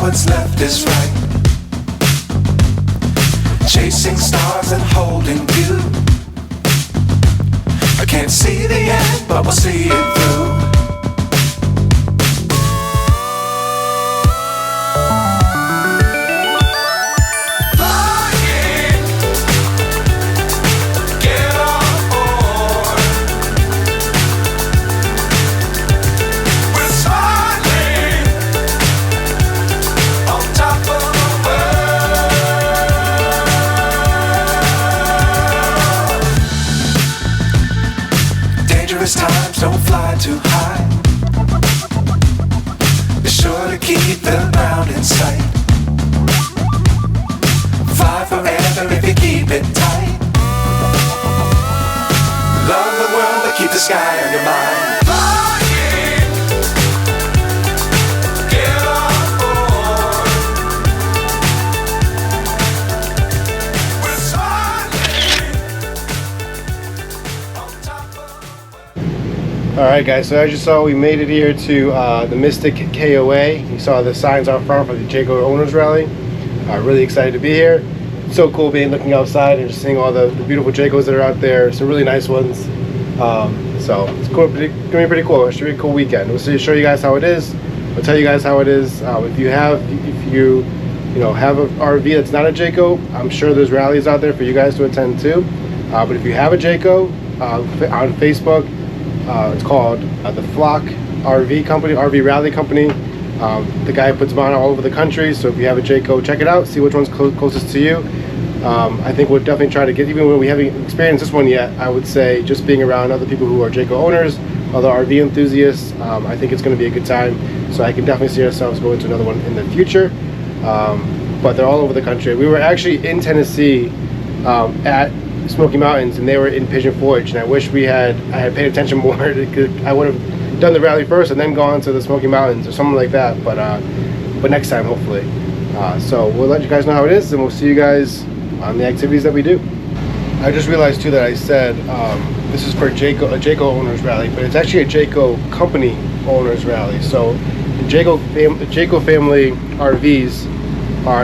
what's left is right. Chasing stars and holding you. I can't see the end, but we'll see it through. Times don't fly too high. Be sure to keep the ground in sight. Fly forever if you keep it tight. Love the world but keep the sky on your mind. Alright guys, so as you saw, we made it here to the Mystic KOA. You saw the signs out front for the Jayco Owners Rally. Really excited to be here. It's so cool looking outside and just seeing all the beautiful Jaycos that are out there. Some really nice ones. So it's cool, gonna be pretty cool. It should be a cool weekend. We'll show you guys how it is. We'll tell you guys how it is. If you have an RV that's not a Jayco, I'm sure there's rallies out there for you guys to attend too. But if you have a Jayco, on Facebook, it's called the Flock RV Company, RV Rally Company. The guy puts them on all over the country, so if you have a Jayco, check it out, see which one's closest to you. I think we'll definitely try to get, even when we haven't experienced this one yet, I would say just being around other people who are Jayco owners, other RV enthusiasts, I think it's going to be a good time. So I can definitely see ourselves going to another one in the future. But they're all over the country. We were actually in Tennessee at Smoky Mountains, and they were in Pigeon Forge, and I wish I had paid attention more. I would have done the rally first and then gone to the Smoky Mountains or something like that, but next time hopefully. So we'll let you guys know how it is, and we'll see you guys on the activities that we do. I just realized too that I said this is for a Jayco Owners Rally, but it's actually a Jayco Company Owners Rally. So the Jayco family RVs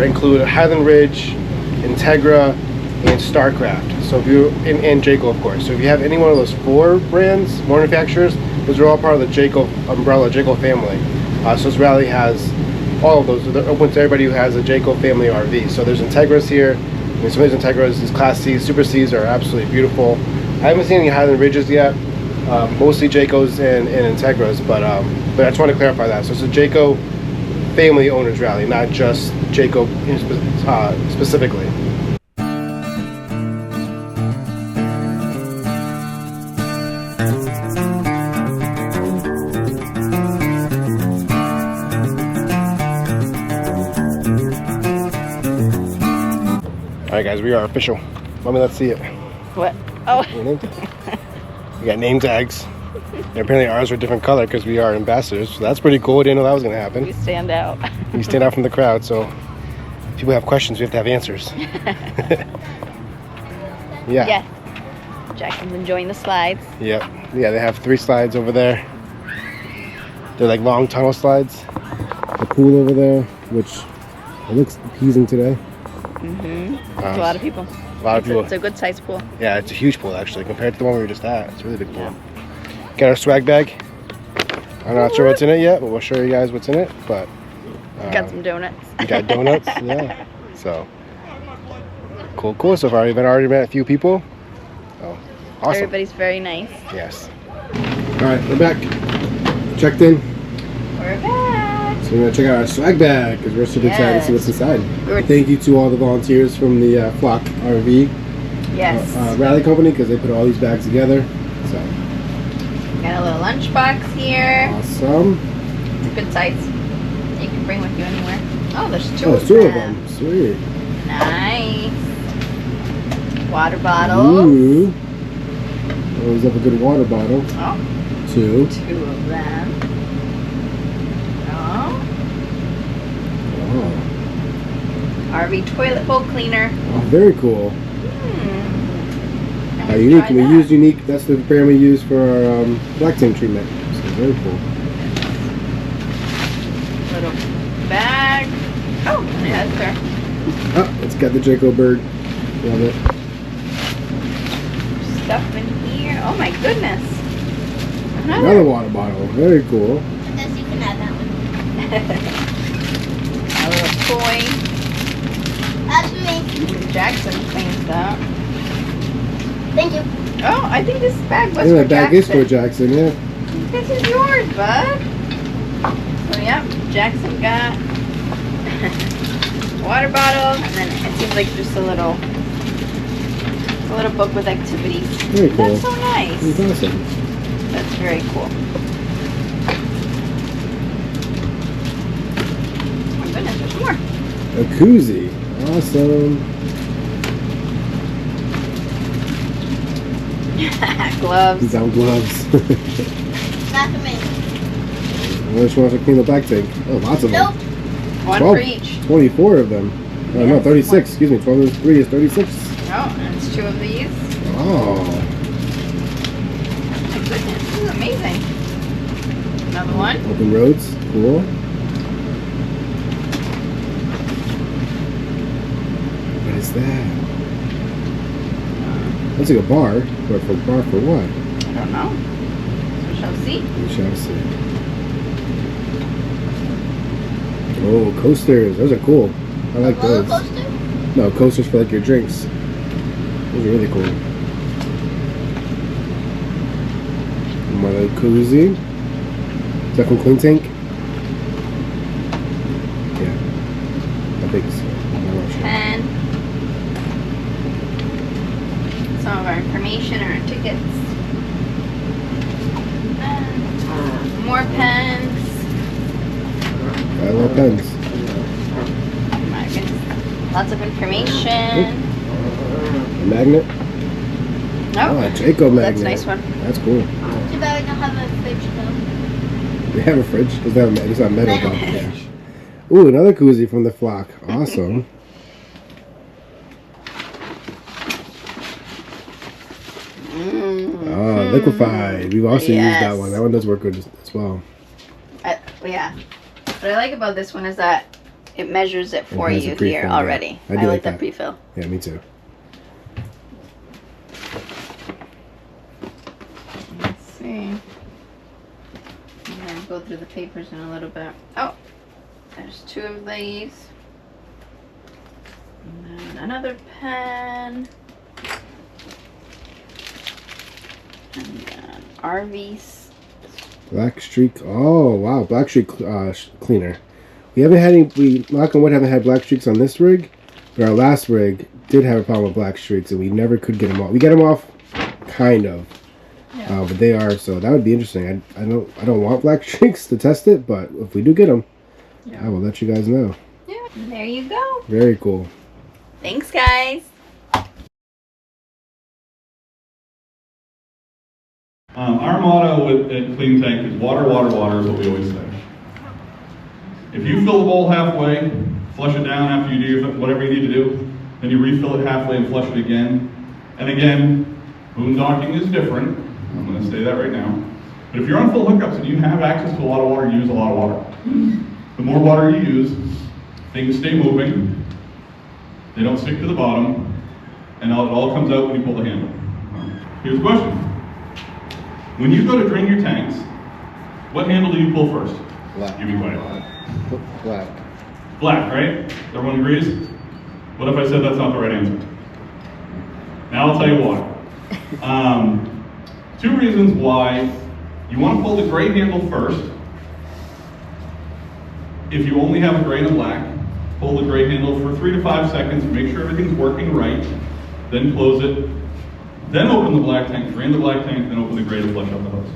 include Highland Ridge, Entegra, and Starcraft. So if you and Jayco, of course. So if you have any one of those 4 brands, manufacturers, those are all part of the Jayco umbrella, Jayco family. So this rally has all of those. They're open to everybody who has a Jayco family RV. So there's Integras here. I mean, some of these Integras, these Class C's, Super C's are absolutely beautiful. I haven't seen any Highland Ridges yet. Mostly Jaycos and Integras, but I just want to clarify that. So it's a Jayco family owners rally, not just Jayco specifically. Alright guys, we are official. Mommy, let's see it. What? Oh. We got name tags. And apparently ours are a different color because we are ambassadors. So that's pretty cool. Didn't know that was going to happen. We stand out. We stand out from the crowd, so if people have questions, we have to have answers. Yeah. Yeah. Jackson's enjoying the slides. Yep. Yeah, they have 3 slides over there. They're like long tunnel slides. The pool over there, which it looks appeasing today. It's a lot of people. A lot of people. It's a good sized pool. Yeah, it's a huge pool actually compared to the one we were just at. It's a really big pool. Yeah. Got our swag bag. I'm not sure what's in it yet, but we'll show you guys what's in it. But got some donuts. We got donuts, yeah. So cool. So far, we've already met a few people. Oh, awesome. Everybody's very nice. Yes. All right, we're back. Checked in. We're back. So we're gonna check out our swag bag because we're super excited to see what's inside. Thank you to all the volunteers from the Flock RV Rally Company because they put all these bags together. So got a little lunchbox here. Awesome. It's a good size. You can bring with you anywhere. Oh, there's 2 of them. Oh, 2 of them. Sweet. Nice. Water bottles. Ooh. Always have a good water bottle. Oh. 2. 2 of them. RV toilet bowl cleaner. Oh, very cool. Unique. That's the brand we use for our black tank treatment. So very cool. Little bag. Oh, yeah, that's there. Oh, it's got the Jayco bird. Love it. Stuff in here. Oh my goodness. Another water bottle. Very cool. I guess you can have that one. A little toy. That's for me. Jackson cleans that. Thank you. Oh, I think this bag was Yeah, for that bag is for Jackson. Jackson, yeah. This is yours, bud. So yep, Jackson got water bottle, and then it seems like just a little book with activities. Very cool. That's so nice. It's awesome. That's very cool. Oh my goodness, there's more. A koozie. Awesome. Gloves. He's out gloves. Not for me. Which wants to clean the black tank? Oh, lots of Nope. them. One 12, for each. 24 of them. Oh, no, Yes, 36. one. Excuse me. 12 and 3 is 36. Oh, and it's 2 of these. Oh. Oh my goodness, this is amazing. Another one. Open roads. Cool. What is that? That's like a bar. But for bar for what? I don't know. We shall see. We shall see. Oh, coasters. Those are cool. I like Roller those. coaster? No, coasters for like your drinks. Those are really cool. Another koozie. Is that from Clean Tank? Yeah. I think so. I'm not sure. Pen. Some of our information, our tickets. More pens. I love pens. Oh my goodness. Lots of information. A magnet. Oh, Oh, a Jayco magnet. that's a nice one. That's cool. Too bad we don't have a fridge though. They have a fridge. Does that have it's not metal though. Yeah. Ooh, another koozie from the flock. Awesome. Oh, liquefied. We've also used that Yes. one. That one does work good as well. Yeah. What I like about this one is that it measures it for has a you pre-fill, here yeah. already. I do like that that. pre-fill. Yeah, me too. Let's see. I'm gonna go through the papers in a little bit. Oh, there's 2 of these. And then another pen. And then RVs. Black streak. Oh wow, black streak cleaner. We haven't had any. We knock on wood haven't had black streaks on this rig, but our last rig did have a problem with black streaks, and we never could get them off. We get them off, kind of, Yeah. but they are. So that would be interesting. I don't want black streaks to test it, but if we do get them, Yeah. I will let you guys know. Yeah, there you go. Very cool. Thanks, guys. Our motto at Clean Tank is water, water, water is what we always say. If you fill the bowl halfway, flush it down after you do whatever you need to do, then you refill it halfway and flush it again. And again, boondocking is different. I'm going to say that right now. But if you're on full hookups and you have access to a lot of water, use a lot of water. The more water you use, things stay moving, they don't stick to the bottom, and it all comes out when you pull the handle. Here's the question. When you go to drain your tanks, what handle do you pull first? Black. You be quiet. Black. Black, right? Everyone agrees? What if I said that's not the right answer? Now I'll tell you why. 2 reasons why you want to pull the gray handle first. If you only have a gray and a black, pull the gray handle for 3 to 5 seconds, make sure everything's working right, then close it, then open the black tank, drain the black tank, then open the gray to flush out the hose.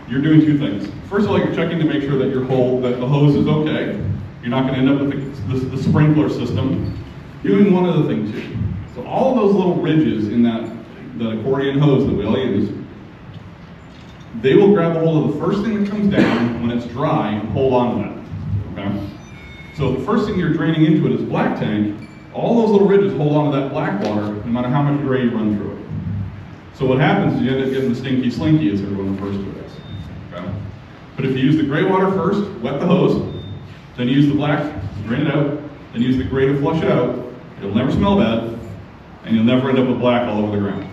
You're doing 2 things. First of all, you're checking to make sure that that the hose is okay. You're not going to end up with the sprinkler system. You're doing one other thing too. So all of those little ridges in that accordion hose that we all use, they will grab a hold of the first thing that comes down when it's dry and hold on to that. Okay? So the first thing you're draining into it is black tank. All those little ridges hold on to that black water no matter how much gray you run through it. So what happens is you end up getting the stinky slinky, as everyone refers to it as. Okay? But if you use the gray water first, wet the hose, then you use the black, drain it out, then use the gray to flush it out. It'll never smell bad, and you'll never end up with black all over the ground.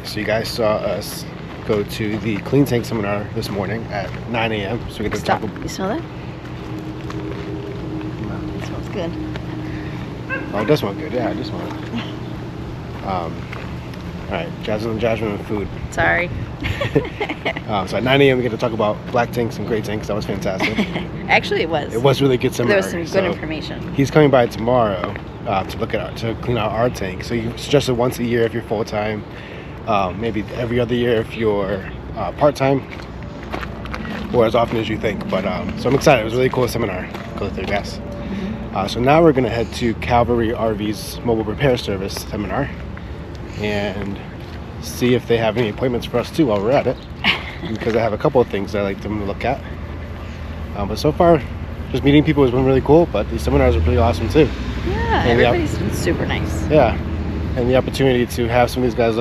So you guys saw us go to the Clean Tank seminar this morning at 9 a.m. So we get to Stop. talk. You smell that? It smells good. Oh, it does smell good. Yeah, it does smell good. All right, Jasmine and food. Sorry. So at 9 a.m. we get to talk about black tanks and gray tanks. That was fantastic. Actually, it was. It was really good seminar. There was some good information. He's coming by tomorrow to clean out our tank. So you suggest it once a year if you're full time, maybe every other year if you're part time, or as often as you think. But so I'm excited. It was a really cool seminar. Go through, guys. So now we're gonna head to Calvary RV's mobile repair service seminar and see if they have any appointments for us too while we're at it, because I have a couple of things I like them to look at. But so far, just meeting people has been really cool, but these seminars are pretty awesome too. Yeah, And everybody's been super nice. Yeah, and the opportunity to have some of these guys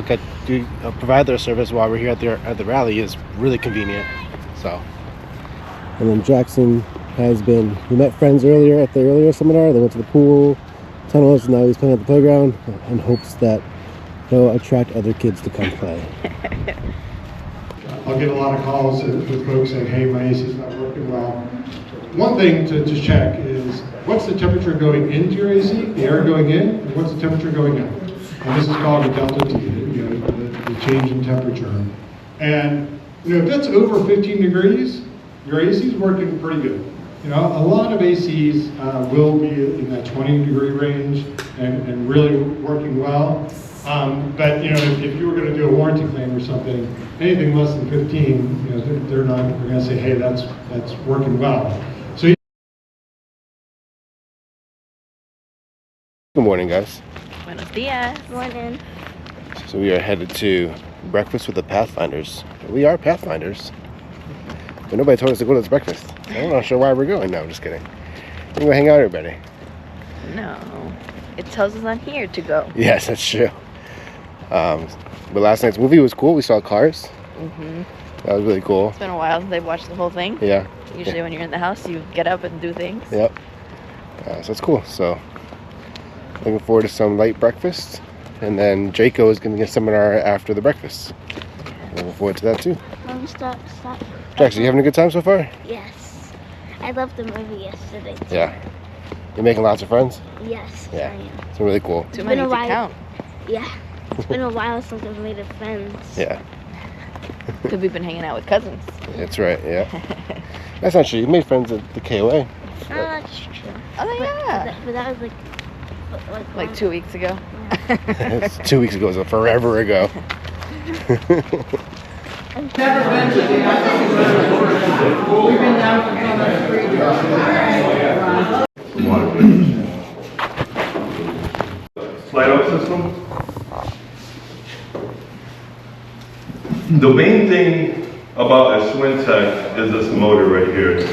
provide their service while we're here at the rally is really convenient. So, and then Jackson we met friends earlier at the earlier seminar. They went to the pool, tunnels, and now he's playing at the playground in hopes that he'll attract other kids to come play. I'll get a lot of calls with folks saying, hey, my AC's not working well. One thing to check is, what's the temperature going into your AC, the air going in, and what's the temperature going out? And this is called a delta T, the change in temperature. And if that's over 15 degrees, your AC is working pretty good. A lot of ACs will be in that 20 degree range and really working well. But if you were going to do a warranty claim or something, anything less than 15, they're going to say, hey, that's working well. So. Good morning, guys. Buenos dias. Morning. So we are headed to breakfast with the Pathfinders. We are Pathfinders, but nobody told us to go to this breakfast. I'm not sure why we're going. No, I'm just kidding. We're going to hang out, everybody. No, it tells us on here to go. Yes, that's true. But last night's movie was cool. We saw Cars. That was really cool. It's been a while since I've watched the whole thing. Yeah. Usually when you're in the house, you get up and do things. Yep. So it's cool. So looking forward to some light breakfast. And then Jayco is going to get a seminar after the breakfast. Looking forward to that too. Mom, stop. Jackson, you having a good time so far? Yes. I loved the movie yesterday. Too. Yeah. You're making lots of friends? Yes, Yeah. I am. It's really cool. Too It's many been a to while. count. Yeah. It's been a while since I've made a friends. Yeah. Because we've been hanging out with cousins. That's right, yeah. That's not true. You made friends at the KOA. Oh, that's true. Oh, yeah. But that was Like 2 weeks ago. It's 2 weeks ago. It was forever ago. Slide out system. The main thing about a Swintech is this motor right here.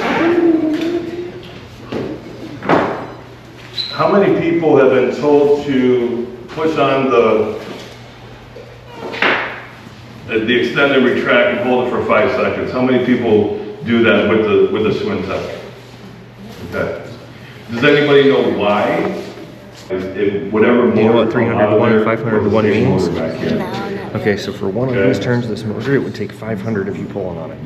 How many people have been told to push on the extended retract and hold it for 5 seconds? How many people do that with the Swintech? Okay. Does anybody know why? Whatever motor, Do you know what 300 to 1, 500 to 1 means? No. Okay, so for one of these turns of this motor, it would take 500 of you pulling on it.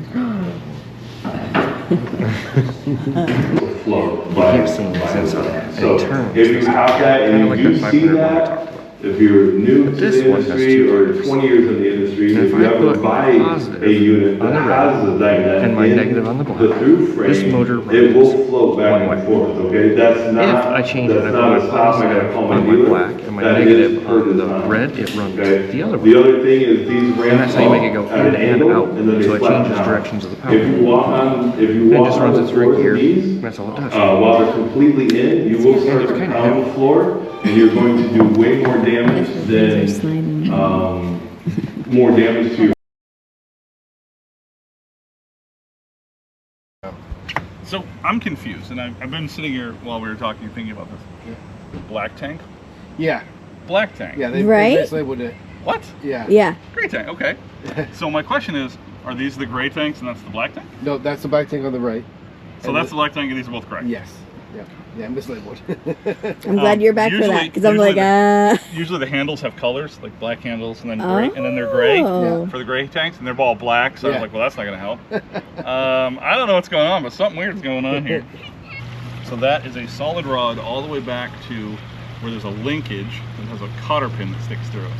flow. You keep seeing this inside, and So it turns. if you have that and Kinda like you that see 500 one we that, talked about. if you're new to this the one has industry two or wires. 20 years in the industry, And if if you I ever put buy positive a unit on that the has the magnet and my in negative on the black, the through frame, this motor it will runs flow back one and way. forth, okay? That's not, If I change it that's and not I a put stop, I gotta positive call my on my dealer. black and my That negative is per on the design. red, it runs Okay? the other The way. other thing is these ramps And that's how you make it go up at in an and angle, out, and then they so it flatten changes out. directions of the power. If you walk on, And it just runs the it through floor here. of these, That's all it does. while they're completely in, you will start it's to kinda pound heavy. the floor, and you're going to do way more damage than, more damage to your. So I'm confused, and I've been sitting here while we were talking, thinking about this. Black tank? Yeah. Black tank. Yeah, they Right? mislabeled it. What? Yeah. Yeah. Gray tank, okay. So my question is, are these the gray tanks and that's the black tank? No, that's the black tank on the right. So that's the black tank and these are both correct? Yes. Yeah, mislabeled. I'm glad you're back for that because I'm like, Usually the handles have colors, like black handles, and then gray, and then they're gray for the gray tanks, and they're all black. So I was like, well, that's not gonna help. I don't know what's going on, but something weird's going on here. So that is a solid rod all the way back to where there's a linkage that has a cotter pin that sticks through it,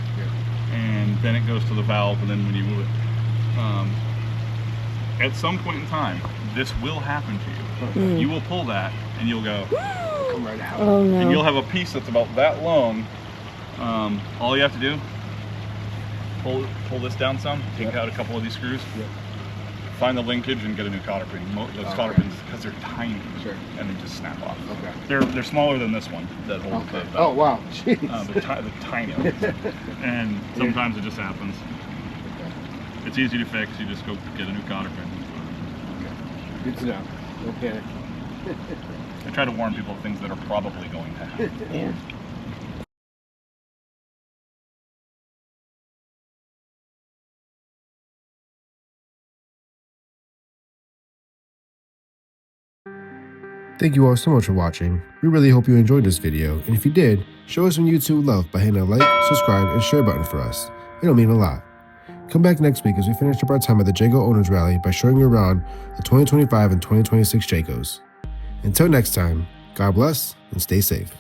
and then it goes to the valve, and then when you move it, at some point in time, this will happen to you. You will pull that, and you'll go, Come right out. oh no. and you'll have a piece that's about that long. All you have to do, pull this down some, take out a couple of these screws, find the linkage, and get a new cotter pin. Those cotter pins, because they're tiny, and they just snap off. They're smaller than this one that holds the Oh wow, jeez. the tiny ones. And sometimes it just happens. It's easy to fix. You just go get a new cotter pin. Good to know. No panic. I try to warn people of things that are probably going to happen. Yeah. Thank you all so much for watching. We really hope you enjoyed this video, and if you did, show us some YouTube love by hitting that like, subscribe, and share button for us. It'll mean a lot. Come back next week as we finish up our time at the Jayco Owners Rally by showing you around the 2025 and 2026 Jaycos. Until next time, God bless and stay safe.